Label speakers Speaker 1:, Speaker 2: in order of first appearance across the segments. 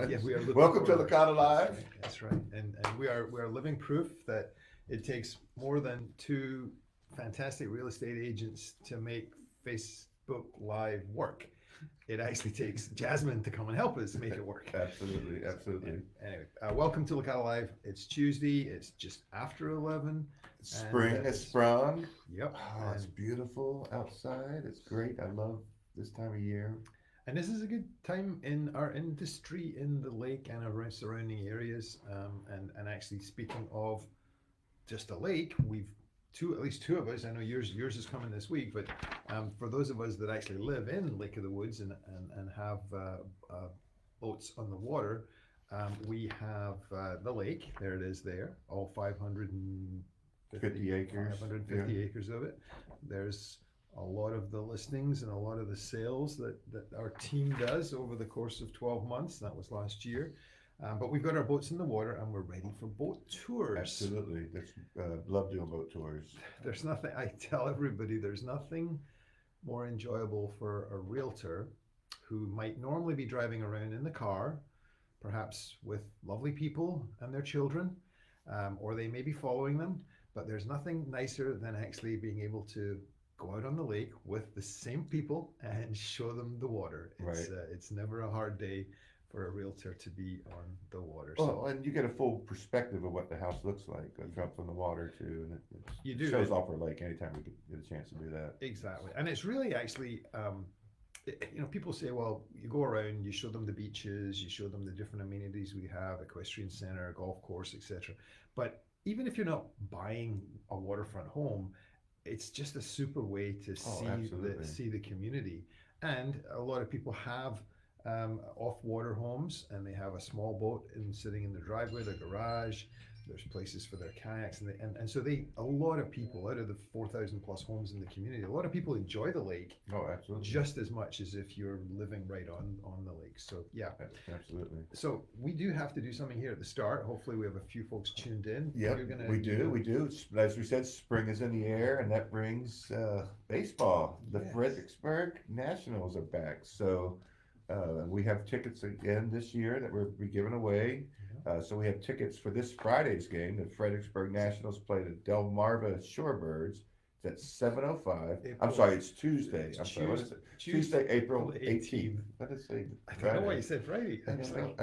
Speaker 1: Yeah, we are looking
Speaker 2: Welcome to
Speaker 1: forward.
Speaker 2: Licata Live.
Speaker 1: That's right. And we are living proof that it takes more than two fantastic real estate agents to make Facebook Live work. It actually takes Jasmine to come and help us make it work.
Speaker 2: Absolutely,
Speaker 1: So,
Speaker 2: absolutely.
Speaker 1: anyway, welcome to Licata Live. It's Tuesday. It's just after 11.
Speaker 2: Spring has
Speaker 1: it's-
Speaker 2: sprung.
Speaker 1: Yep.
Speaker 2: Oh, it's beautiful outside. It's great. I love this time of year.
Speaker 1: And this is a good time in our industry in the lake and around surrounding areas. And actually, speaking of just a lake, we've at least two of us. I know yours is coming this week, but for those of us that actually live in Lake of the Woods and have boats on the water, we have the lake. There it is. There, all
Speaker 2: 50 acres.
Speaker 1: 550 acres of it. There's a lot of the listings and a lot of the sales that our team does over the course of 12 months. That was last year. But we've got our boats in the water and we're ready for boat tours.
Speaker 2: Absolutely. That's, love doing boat tours.
Speaker 1: There's nothing, I tell everybody, there's nothing more enjoyable for a realtor who might normally be driving around in the car, perhaps with lovely people and their children, or they may be following them. But there's nothing nicer than actually being able to go out on the lake with the same people and show them the water. It's never a hard day for a realtor to be on the water.
Speaker 2: Well, and you get a full perspective of what the house looks like from the water too, and
Speaker 1: You do.
Speaker 2: shows off our lake anytime we get a chance to do that.
Speaker 1: Exactly, and it's really actually, people say, well, you go around, you show them the beaches, you show them the different amenities we have, equestrian center, golf course, etc. But even if you're not buying a waterfront home, it's just a super way to see the community. And a lot of people have off-water homes, and they have a small boat sitting in the driveway, their garage. There's places for their kayaks, and so a lot of people out of the 4,000 plus homes in the community, a lot of people enjoy the lake.
Speaker 2: Oh, absolutely.
Speaker 1: Just as much as if you're living right on the lake. So yeah,
Speaker 2: absolutely.
Speaker 1: So we do have to do something here at the start. Hopefully, we have a few folks tuned in.
Speaker 2: Yeah, we do. As we said, spring is in the air, and that brings baseball. The Fredericksburg Nationals are back, so we have tickets again this year that we'll be giving away. So we have tickets for this Friday's game. The Fredericksburg Nationals play the Delmarva Shorebirds. It's at 7:05. I'm sorry, it's Tuesday. Sorry, what is it? Tuesday, April 18th. What did it say?
Speaker 1: I don't know why you said Friday.
Speaker 2: I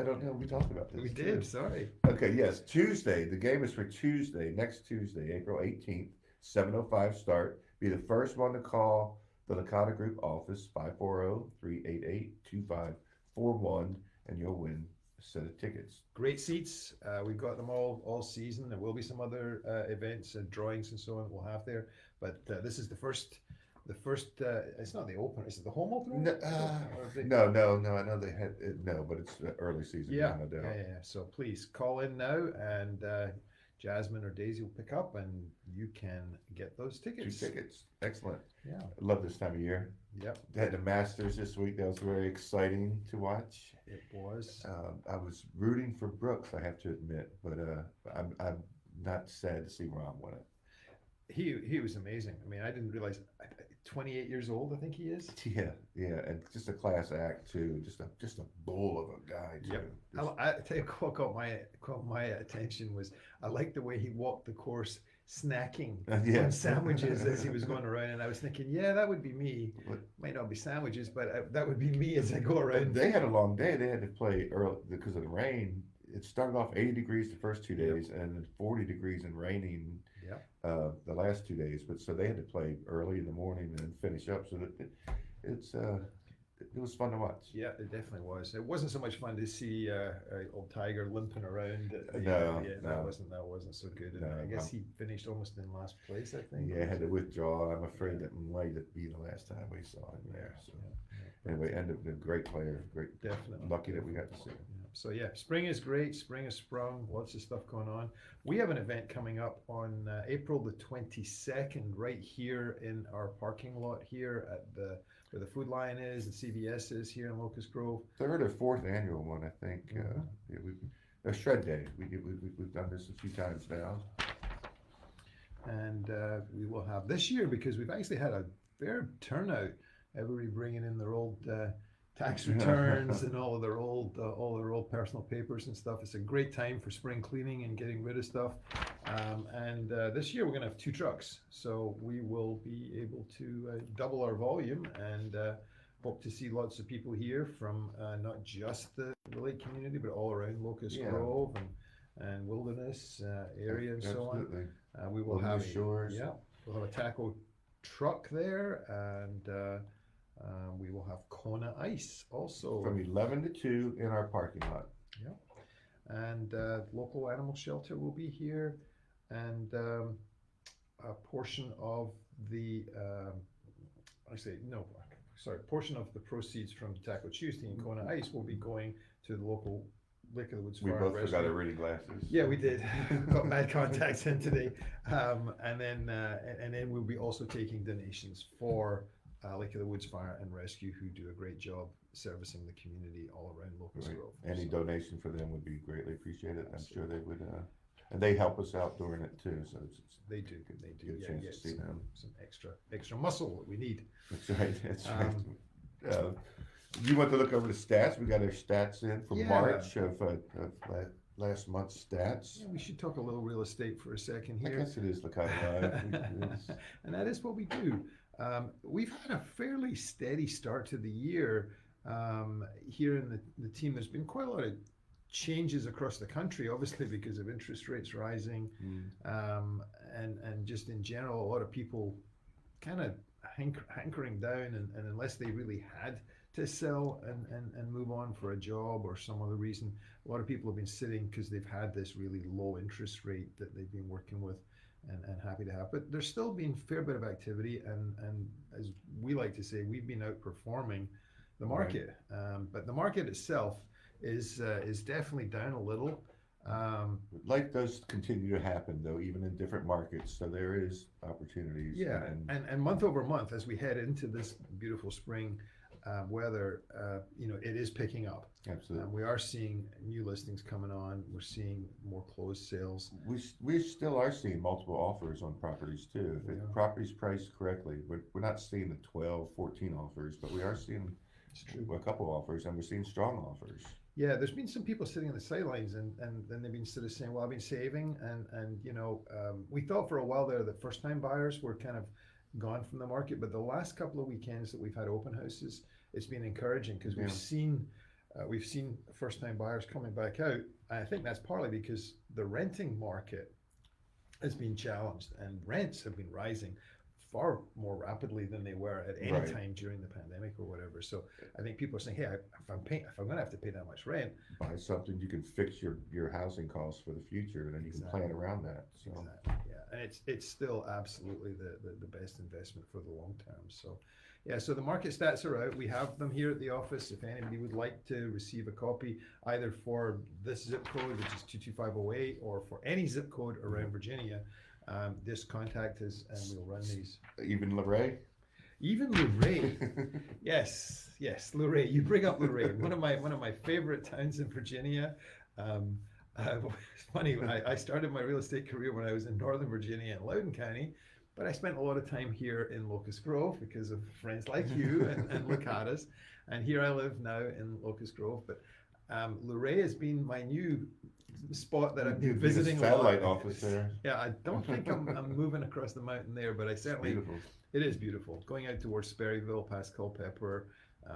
Speaker 2: don't know. We talked about this.
Speaker 1: We did. Sorry.
Speaker 2: Okay. Yes, Tuesday. The game is for Tuesday, next Tuesday, April 18th, 7:05 start. Be the first one to call the Licata Group office, 540-388-2541, and you'll win a set of tickets.
Speaker 1: Great seats. We've got them all season. There will be some other events and drawings and so on we'll have there. But this is the first. It's not the opener. Is it the home opener?
Speaker 2: No. I know they had but it's the early season.
Speaker 1: Yeah. So please call in now, and Jasmine or Daisy will pick up, and you can get those tickets.
Speaker 2: 2 tickets. Excellent.
Speaker 1: Yeah.
Speaker 2: I love this time of year.
Speaker 1: Yep.
Speaker 2: They had the Masters this week. That was very exciting to watch.
Speaker 1: It was.
Speaker 2: I was rooting for Brooks, I have to admit, but I'm not sad to see Rahm win it.
Speaker 1: He was amazing. I mean, I didn't realize 28 years old, I think he is.
Speaker 2: Yeah, and just a class act too. Just a bull of a guy too.
Speaker 1: Yep. I tell you what caught my attention was I liked the way he walked the course snacking on sandwiches as he was going around, and I was thinking, yeah, that would be me. Might not be sandwiches, but that would be me as I go around.
Speaker 2: They had a long day. They had to play early because of the rain. It started off 80 degrees the first 2 days, and then 40 degrees and raining. The last 2 days, but so they had to play early in the morning and then finish up. So that it was fun to watch.
Speaker 1: Yeah, it definitely was. It wasn't so much fun to see old Tiger limping around. That wasn't so good. And I guess he finished almost in last place, I think.
Speaker 2: Yeah, had to withdraw. I'm afraid that might be the last time we saw him there. So anyway, ended up a great player.
Speaker 1: Definitely
Speaker 2: lucky that we got to see him.
Speaker 1: So yeah, spring is great. Spring has sprung. Lots of stuff going on. We have an event coming up on April the 22nd, right here in our parking lot here at where the Food Lion is and CVS is here in Locust Grove.
Speaker 2: 3rd or 4th annual one, I think. A shred day. We've done this a few times now.
Speaker 1: And we will have this year, because we've actually had a fair turnout. Everybody bringing in their old tax returns and all their old personal papers and stuff. It's a great time for spring cleaning and getting rid of stuff. And this year we're going to have 2 trucks, so we will be able to double our volume, and hope to see lots of people here from not just the lake community, but all around Locust Grove and Wilderness area and so on.
Speaker 2: Absolutely.
Speaker 1: We will have
Speaker 2: Shores.
Speaker 1: we'll have a taco truck there, and we will have Kona Ice also
Speaker 2: From 11 to 2 in our parking lot.
Speaker 1: And local animal shelter will be here, and a portion of the portion of the proceeds from Taco Tuesday and Kona Ice will be going to the local Lake of the Woods
Speaker 2: We
Speaker 1: Fire
Speaker 2: both
Speaker 1: Rescue.
Speaker 2: forgot our reading glasses.
Speaker 1: Yeah, we did. Got bad contacts in today, and then we'll be also taking donations for Lake of the Woods Fire and Rescue, who do a great job servicing the community all around Locust
Speaker 2: Right.
Speaker 1: Grove.
Speaker 2: Any donation for them would be greatly appreciated. I'm sure they would, and they help us out during it too. So it's
Speaker 1: They do.
Speaker 2: get
Speaker 1: Yeah,
Speaker 2: a chance
Speaker 1: yeah,
Speaker 2: to see them.
Speaker 1: some extra muscle that we need.
Speaker 2: That's right. That's right. You want to look over the stats? We got our stats in for March of last month's stats.
Speaker 1: Yeah, we should talk a little real estate for a second
Speaker 2: I
Speaker 1: here.
Speaker 2: guess it is Licata Live.
Speaker 1: And that is what we do. We've had a fairly steady start to the year here in the team. There's been quite a lot of changes across the country, obviously because of interest rates rising, and just in general, a lot of people kind of hankering down, and unless they really had to sell and move on for a job or some other reason, a lot of people have been sitting because they've had this really low interest rate that they've been working with and happy to have. But there's still been a fair bit of activity, and as we like to say, we've been outperforming the market. But the market itself is definitely down a little.
Speaker 2: Life does continue to happen though, even in different markets. So there is opportunities.
Speaker 1: Yeah, and month over month, as we head into this beautiful spring weather, it is picking up.
Speaker 2: Absolutely.
Speaker 1: We are seeing new listings coming on. We're seeing more closed sales.
Speaker 2: We still are seeing multiple offers on properties too. If the property's priced correctly, we're not seeing the 12, 14 offers, but we are seeing a couple offers, and we're seeing strong offers.
Speaker 1: Yeah, there's been some people sitting on the sidelines, and then they've been sort of saying, well, I've been saving, and we thought for a while there that first-time buyers were kind of gone from the market, but the last couple of weekends that we've had open houses, it's been encouraging because we've seen first-time buyers coming back out. And I think that's partly because the renting market has been challenged, and rents have been rising far more rapidly than they were at any time during the pandemic or whatever. So I think people are saying, hey, if I'm going to have to pay that much rent,
Speaker 2: buy something you can fix your housing costs for the future, and then you can plan around that. So.
Speaker 1: Exactly. Yeah, and it's still absolutely the best investment for the long term. So yeah, so the market stats are out. We have them here at the office. If anybody would like to receive a copy, either for this zip code, which is 22508, or for any zip code around Virginia, just contact us and we'll run these.
Speaker 2: Even Luray?
Speaker 1: Even Luray. yes, Luray. You bring up Luray, one of my favorite towns in Virginia. It's funny, I started my real estate career when I was in Northern Virginia in Loudoun County, but I spent a lot of time here in Locust Grove because of friends like you and Licatas, and here I live now in Locust Grove. But Luray has been my new spot that I've been visiting.
Speaker 2: Satellite office there.
Speaker 1: Yeah, I don't think I'm moving across the mountain there, but I certainly.
Speaker 2: Beautiful.
Speaker 1: It is beautiful. Going out towards Sperryville, past Culpeper,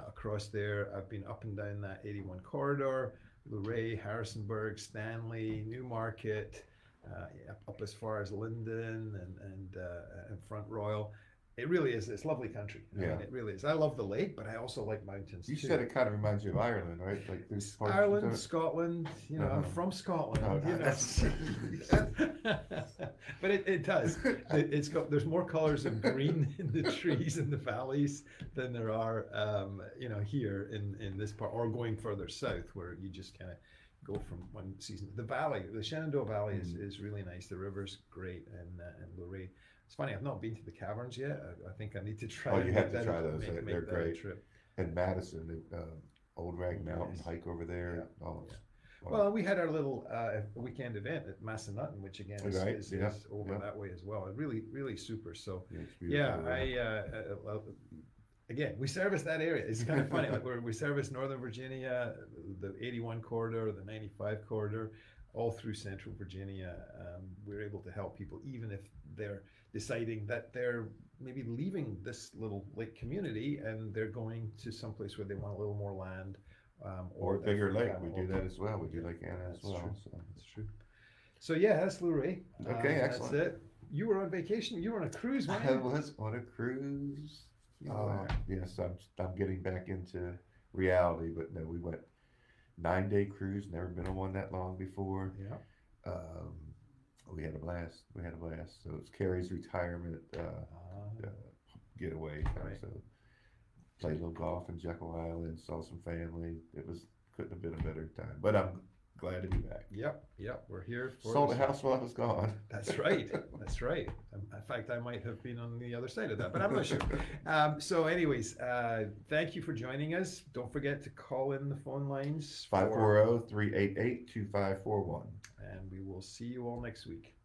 Speaker 1: across there. I've been up and down that 81 corridor, Luray, Harrisonburg, Stanley, Newmarket, up as far as Linden and Front Royal. It really is. It's lovely country. I mean, it really is. I love the lake, but I also like mountains.
Speaker 2: You
Speaker 1: too.
Speaker 2: said it kind of reminds you of Ireland, right? Like this
Speaker 1: Ireland, Scotland. I'm from Scotland. But it does. There's more colors of green in the trees in the valleys than there are, here in this part, or going further south where you just kind of go from one season. The valley, the Shenandoah Valley is really nice. The river's great, and Luray. It's funny, I've not been to the caverns yet. I think I need to try.
Speaker 2: Oh, you have to try those. They're great.
Speaker 1: Trip.
Speaker 2: And Madison, Old Rag Mountain, hike over there.
Speaker 1: Yeah.
Speaker 2: Oh,
Speaker 1: yeah. Well, we had our little weekend event at Massanutten, which again is over that way as well. Really, really super. So yeah, again, we service that area. It's kind of funny. Like we service Northern Virginia, the 81 corridor, the 95 corridor, all through Central Virginia. We're able to help people even if they're deciding that they're maybe leaving this little lake community and they're going to someplace where they want a little more land.
Speaker 2: Or a
Speaker 1: their
Speaker 2: bigger lake.
Speaker 1: family,
Speaker 2: We do
Speaker 1: or-
Speaker 2: that as well. We do Lake Anna as
Speaker 1: That's
Speaker 2: well.
Speaker 1: true.
Speaker 2: So.
Speaker 1: That's true. So yeah, that's Luray.
Speaker 2: Okay, excellent.
Speaker 1: That's it. You were on vacation. You were on a cruise, weren't
Speaker 2: I
Speaker 1: you?
Speaker 2: was on a cruise. Yes, I'm getting back into reality, but no, we went 9-day cruise. Never been on one that long before.
Speaker 1: Yeah.
Speaker 2: We had a blast. We had a blast. So it's Carrie's retirement getaway.
Speaker 1: Right.
Speaker 2: So played a little golf in Jekyll Island. Saw some family. Couldn't have been a better time. But I'm glad to be back.
Speaker 1: Yep. We're here for
Speaker 2: Sold the
Speaker 1: this.
Speaker 2: house while I was gone.
Speaker 1: That's right. That's right. In fact, I might have been on the other side of that, but I'm not sure. So, anyways, thank you for joining us. Don't forget to call in the phone lines.
Speaker 2: 540-388-2541.
Speaker 1: And we will see you all next week.